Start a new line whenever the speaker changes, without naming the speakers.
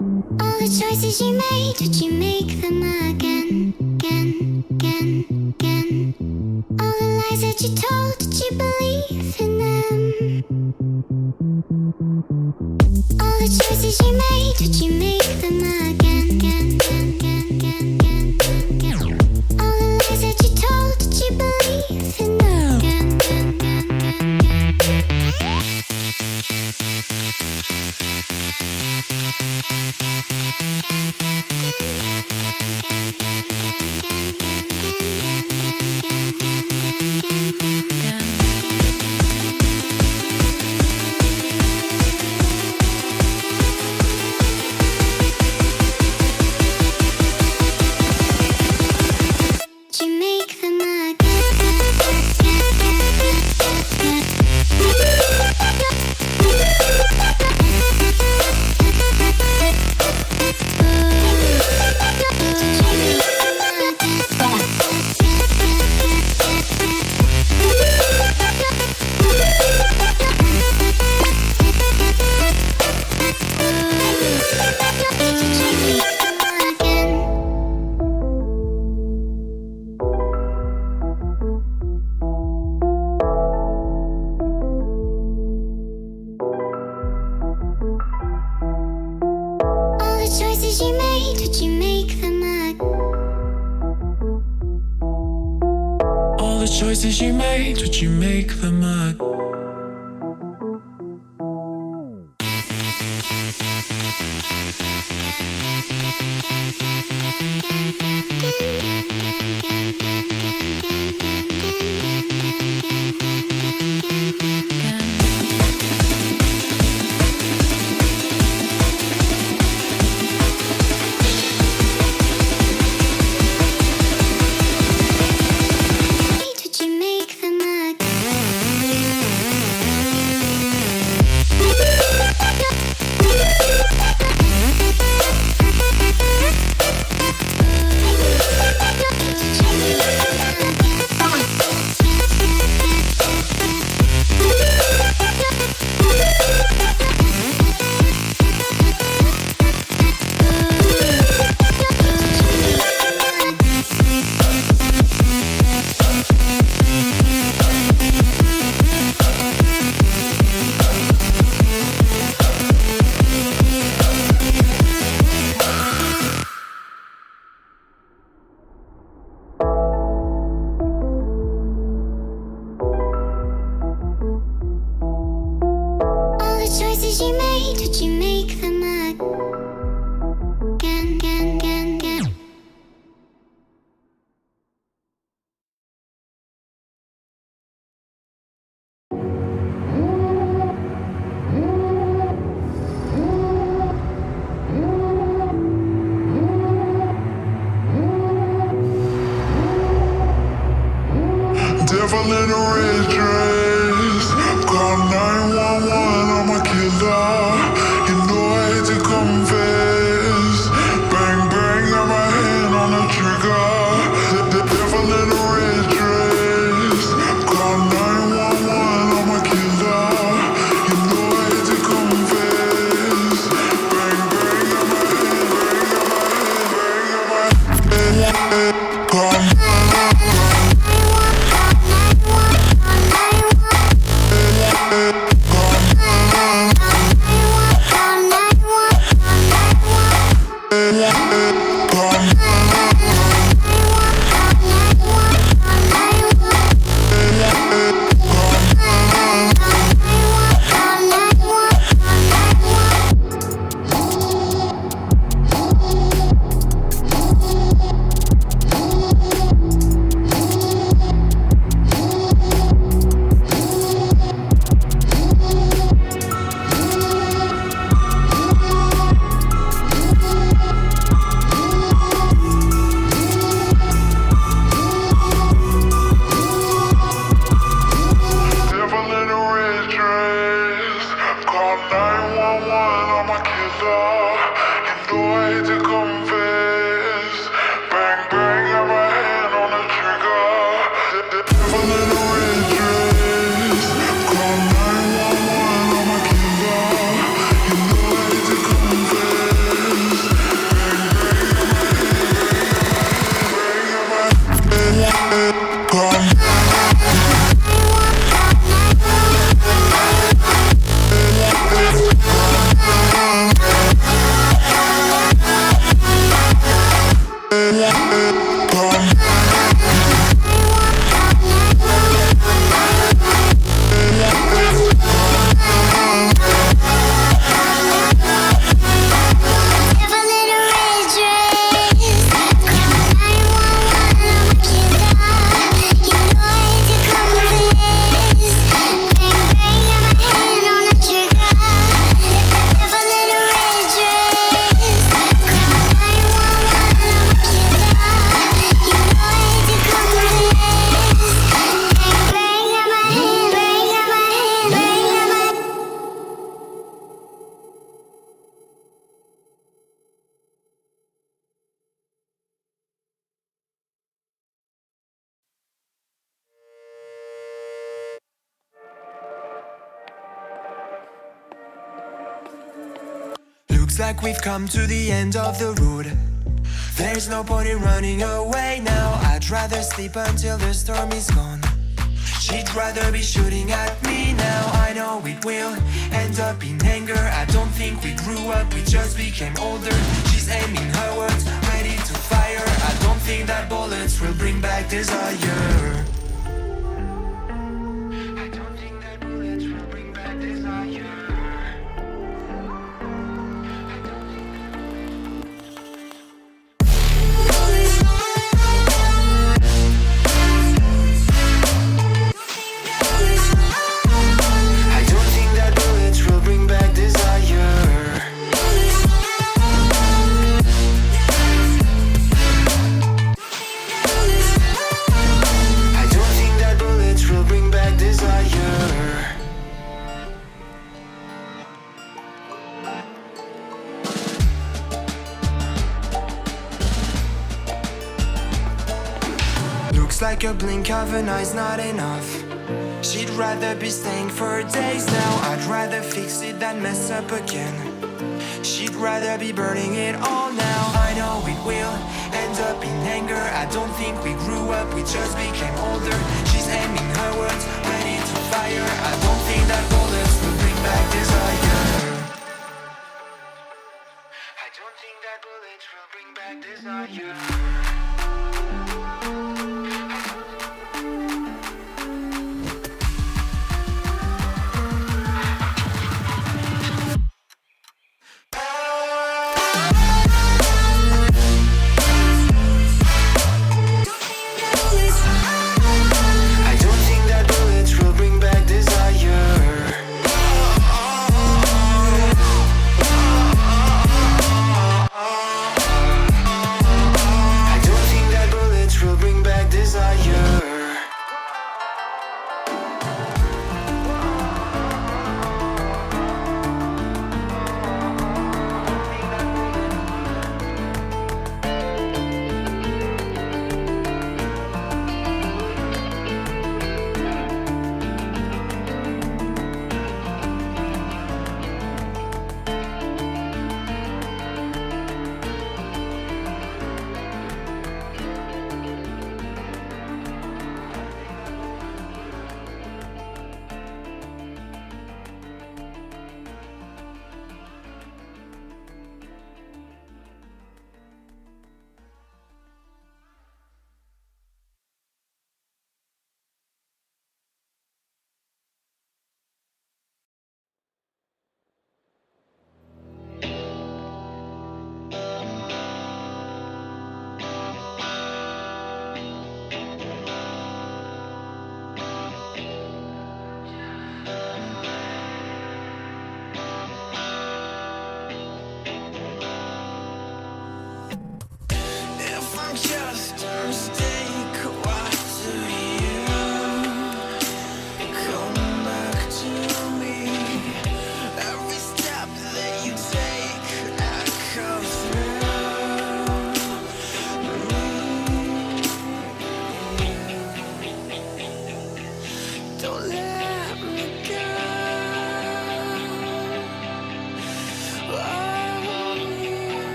All the choices you made, did you make them again, again, again, again? All the lies that you told, did you believe in them? All the choices you made, did you make them again, again, again, again, again, again? All the lies that you told, did you believe in them? Again, again, again, again, again.
Choices you made, did you make them again?
Devil in a red dress, call 911, I'm a killer. You know I hate to confess. Bang bang, got my hand on the trigger. The devil in a red dress, call 911, I'm a killer. You know I hate to confess. Bang bang, got my hand, bang, got my hand, call.
Looks like we've come to the end of the road. There's no point in running away now. I'd rather sleep until the storm is gone. She'd rather be shooting at me now. I know it will end up in anger. I don't think we grew up, we just became older. She's aiming her words, ready to fire. I don't think that bullets will bring back desire. I don't think that bullets will bring back desire. Looks like a blink of an eye's not enough. She'd rather be staying for days now. I'd rather fix it than mess up again. She'd rather be burning it all now. I know it will end up in anger. I don't think we grew up, we just became older. She's aiming her words, ready to fire. I don't think that bullets will bring back desire. I don't think that bullets will bring back desire.